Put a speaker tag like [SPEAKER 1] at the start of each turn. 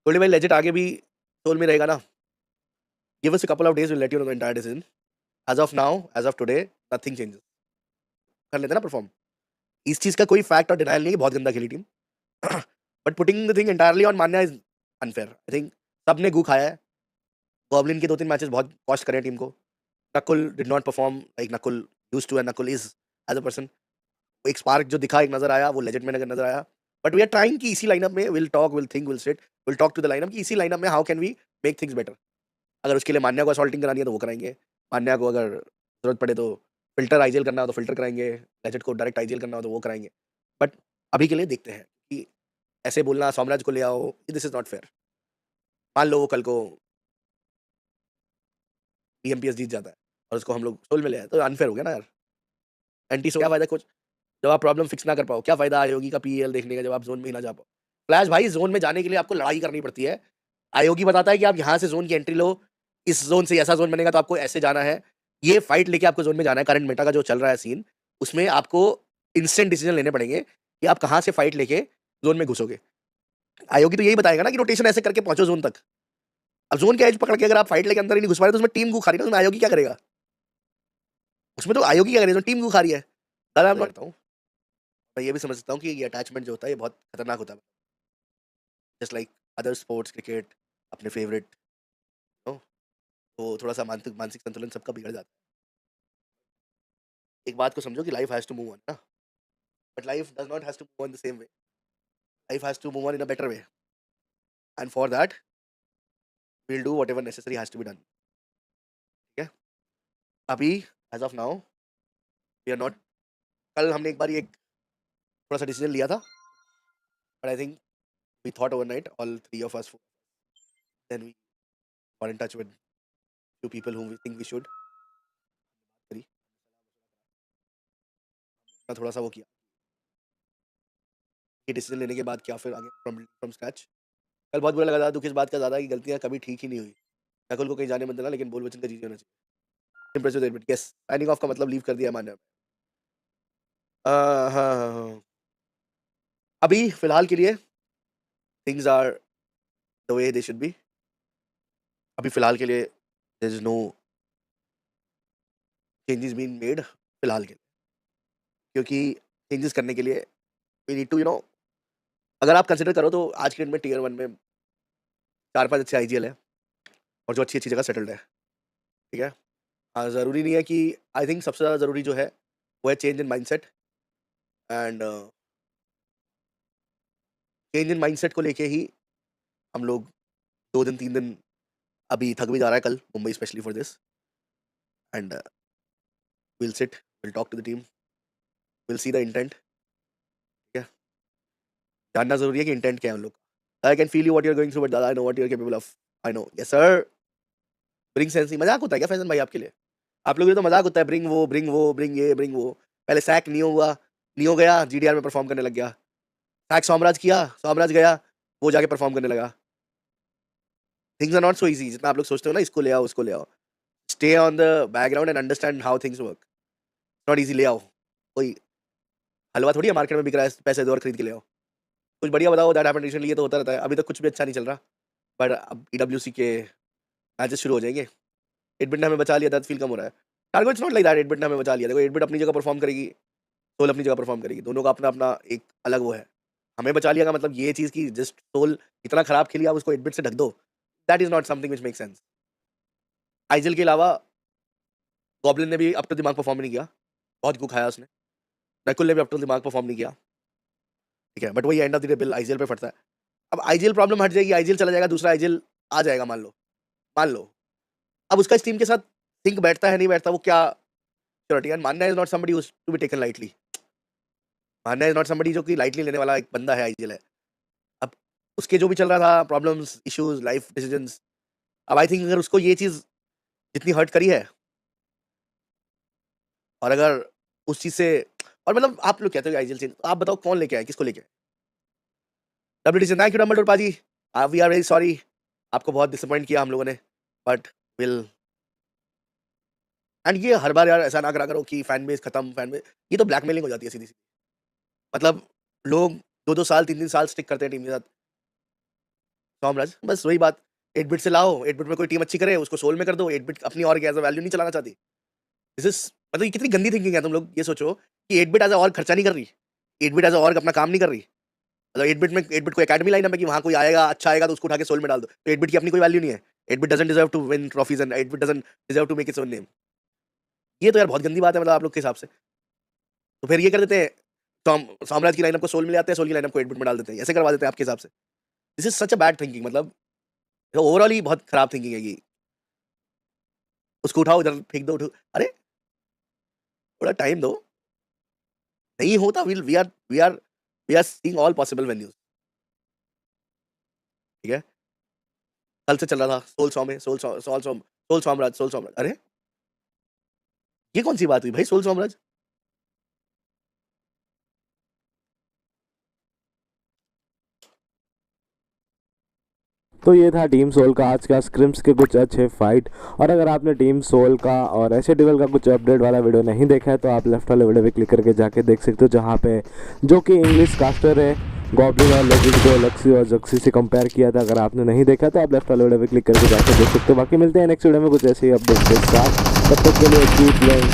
[SPEAKER 1] गोल्डी भाई लेजिट आगे भी सोल में रहेगा ना? Give us a couple of days, will let you know the entire decision. As of now, as of today, nothing changes. कर लेते हैं ना परफॉर्म। इस चीज़ का कोई फैक्ट और डिनायल नहीं है कि बहुत गंदा खेली team. But putting the thing entirely on Manya is unfair. I think सबने गू खाया है। गॉब्लिन के 2-3 मैचेस बहुत कॉस्ट करे हैं टीम को। Nakul did not perform like Nakul used to, and Nakul is as a person. एक स्पार्क जो दिखा, एक नज़र आया, वो लेजेंड में नज़र आया। बट वी आर ट्राइंग कि इसी लाइनअप में will talk, will think, will sit, will talk to the lineup कि इसी लाइनअप में how can we make things better. अगर उसके लिए मान्या को असॉल्टिंग करानी है तो वो कराएँगे। मान्या को अगर ज़रूरत पड़े तो फ़िल्टर आईजीएल करना हो तो फ़िल्टर कराएँगे। लेजेंड को डायरेक्ट आईजीएल करना हो तो वो कराएँगे। बट अभी के लिए देखते हैं कि ऐसे बोलना साम्राज्य को ले आओ, दिस इज़ नॉट फेयर। मान लो वो कल को बीएमपीएस जीत जाता है और उसको हम लोग सोल में ले आए, तो अनफेयर हो गया ना यार। एंटी सो क्या फ़ायदा कुछ, जब आप प्रॉब्लम फिक्स ना कर पाओ, क्या फ़ायदा आयोगी का पीएल देखने का जब आप ज़ोन में ही ना जा पाओ। फ्लैश भाई, ज़ोन में जाने के लिए आपको लड़ाई करनी पड़ती है। आयोगी बताता है कि आप यहाँ से ज़ोन की एंट्री लो, इस ज़ोन से ऐसा ज़ोन बनेगा तो आपको ऐसे जाना है। ये फाइट लेके आपको ज़ोन में जाना है। करंट मेटा का जो चल रहा है सीन, उसमें आपको इंस्टेंट डिसीजन लेने पड़ेंगे कि आप कहाँ से फाइट लेके ज़ोन में घुसोगे। आयोगी तो यही बताएगा ना कि रोटेशन ऐसे करके पहुँचो ज़ोन तक। अब ज़ोन के एज पकड़ के अगर आप फाइट लेके अंदर ही नहीं घुस पा रहे तो उसमें टीम गू खा रही है, तो उसमें आयोगी क्या करेगा? उसमें तो आयोगी क्या करेगा, उसमें टीम गू खा रही है। सर मैं मानता हूँ, मैं ये भी समझता हूँ कि ये अटैचमेंट जो होता है ये बहुत खतरनाक होता है। Just like other sports, cricket, अपने फेवरेट नो, तो थोड़ा-सा मानसिक मानसिक संतुलन सबका बिगड़ जाता है। एक बात को समझो कि life has to move on ना, but life does not has to move on the same way. Life has to move on in a better way, and for that we will do whatever necessary has to be done. ठीक है? अभी as of now we are not, कल हमने एक बारी एक थोड़ा-सा decision लिया था, but I think we thought overnight all 3 of us, then we got in touch with few people whom we think we should करी, थोड़ा-सा वो किया। ये डिसीजन लेने के बाद क्या फिर आगे फ्रॉम फ्रॉम स्क्रैच। कल बहुत बुरा लगा था, दुःख इस बात का ज़्यादा है कि गलतियाँ कभी ठीक ही नहीं हुई। नकुल को कहीं जाने मत देना, लेकिन बोल वचन का चीज़ होना चाहिए। Impressive admit, yes, signing off का मतलब लीव कर दिया मान्य। हाँ, हाँ, हाँ। अभी फिलहाल के लिए things are the way they should be. अभी फिलहाल के लिए there is no changes being made फिलहाल के लिए, क्योंकि चेंजेस करने के लिए वी नीड टू अगर आप कंसीडर करो तो आज के डेट में टियर 1 में 4-5 अच्छे आईजीएल हैं और जो अच्छी-अच्छी जगह सेटल्ड है। ठीक है? ज़रूरी नहीं है कि, आई थिंक सबसे ज़्यादा ज़रूरी जो है वो है change in mindset, and change in mindset को लेके ही हम लोग 2 दिन 3 दिन, अभी थक भी जा रहा है कल Mumbai specially for this, and will sit, will talk to the team, will see the intent. ठीक है? जानना ज़रूरी है कि इंटेंट क्या है हम लोग का। I can feel you what you are going through, but I know what you are capable of. I know, yes sir. Bring sense, मज़ाक होता है क्या फैज़न भाई आपके लिए? आप लोगों के लिए तो मज़ाक होता है, ब्रिंग वो, ब्रिंग वो, ब्रिंग ये, ब्रिंग वो। पहले सैक नियो हुआ, नियो गया, जीडीआर में परफॉर्म करने लग गया। सैक सोमराज किया, सोमराज गया, वो जाके परफॉर्म करने लगा। Things are not so easy जितना आप लोग सोचते हो ना, इसको ले आओ, उसको ले आओ। Stay on the background and understand how things work. Not easy, ले आओ। कोई हलवा थोड़ी है मार्केट में बिक रहा है, पैसे दो और खरीद के ले आओ। कुछ बढ़िया बताओ, दैट हैपेंड रिसेंटली, ये तो होता रहता है। अभी तक कुछ भी अच्छा नहीं चल रहा, बट अब ईडब्ल्यूसी के मैचेस शुरू हो जाएँगे। 8-बिट ने हमें बचा लिया, दैट फील कम हो रहा है। Target it's not like that 8-बिट ने हमें बचा लिया। देखो 8-बिट अपनी जगह परफॉर्म करेगी, सोल अपनी जगह परफॉर्म करेगी। दोनों का अपना-अपना एक अलग वो है। हमें बचा लिया का मतलब ये चीज़ कि जस्ट सोल इतना खराब खेली, आप उसको 8-बिट से ढक दो, that is not something which makes sense. आइज़ल के अलावा गॉब्लिन ने भी अब तक दिमाग परफॉर्म नहीं किया। बहुत कुछ खाया उसने। नकुल ने भी अब तक दिमाग परफॉर्म नहीं किया। ठीक है? बट वही end of the day bill IGL पे फटता है। अब आईजीएल प्रॉब्लम हट जाएगी, आईजीएल चला जाएगा, दूसरा आईजीएल आ जाएगा मान लो, मान लो। अब उसका इस टीम के साथ सिंक बैठता है, नहीं बैठता, वो क्या श्योरिटी है? Manya is not somebody who is to be taken lightly. Manya is not somebody जो कि लाइटली लेने वाला एक बंदा है, आईजीएल है। अब उसके जो भी चल रहा था प्रॉब्लम्स, इश्यूज़, लाइफ डिसीजंस, अब आई थिंक अगर उसको ये चीज़ जितनी हर्ट करी है, और अगर उस चीज़ से, और मतलब आप लोग कहते हो कि आईजीएल चेंज, आप बताओ कौन लेके आए? किसको लेके आए? डब्ल्यूटीसी, थैंक यू डंबलडोर पाजी। वी आर वेरी सॉरी, आपको बहुत डिसअपॉइंट किया हम लोगों ने, बट विल, एंड ये हर बार यार ऐसा ना करा करो कि फैन बेस खत्म, फैन बेस, ये तो ब्लैकमेलिंग हो जाती है सीधी-सीधी। मतलब लोग 2-2 साल, 3-3 साल स्टिक करते हैं टीम के साथ। सोमराज बस वही बात, 8 बिट से लाओ, 8 बिट में कोई टीम अच्छी करे उसको सोल में कर दो, 8 बिट अपनी ऑर्ग एज़ अ वैल्यू नहीं चलाना चाहती। दिस इज़ मतलब ये कितनी गंदी थिंकिंग है। तुम लोग ये सोचो कि 8 बिट एज़ अ ऑर्ग खर्चा नहीं कर रही, 8 बिट एज़ अ ऑर्ग अपना काम नहीं कर रही। मतलब 8 बिट को एकेडमी लाइन है कि वहाँ कोई आएगा, अच्छा आएगा तो उसको उठा के सोल में डाल दो। तो 8 बिट की अपनी कोई वैल्यू नहीं है। 8 bit doesn't deserve to win trophies and 8 bit doesn't deserve to make its own name. ये तो यार बहुत गंदी बात है मतलब आप लोग के हिसाब से। तो फिर ये कर देते हैं, साम्राज्य की लाइनअप को सोल में ले आते हैं, सोल की लाइनअप को 8 बिट में डाल देते हैं। ऐसे करवा देते हैं आपके हिसाब से। This is such a bad thinking, मतलब ओवरऑल ही बहुत खराब थिंकिंग है ये। उसको उठाओ इधर फेंक दो, अरे! थोड़ा टाइम दो। नहीं होता, we are seeing all possible venues. ठीक है? कल से चल रहा था सोल साम्राज्य। अरे! ये कौन-सी बात हुई भाई सोल साम्राज्य?
[SPEAKER 2] तो ये था टीम सोल का आज का स्क्रिम्स के कुछ अच्छे फाइट। और अगर आपने टीम सोल का और ऐसे डिवल का कुछ अपडेट वाला वीडियो नहीं देखा है तो आप लेफ्ट वाले वीडियो पे क्लिक करके जाके देख सकते हो, जहाँ पे जो कि इंग्लिश कास्टर है गॉब्लिन और लेजिट को लक्सी और जक्सी से कंपेयर किया था। अगर आपने नहीं देखा तो आप लेफ्ट वाले वीडियो पे क्लिक करके जाके देख सकते हो। बाकी मिलते हैं नेक्स्ट वीडियो में कुछ ऐसे ही अपडेट के साथ, तब तक के लिए कीप प्लेइंग।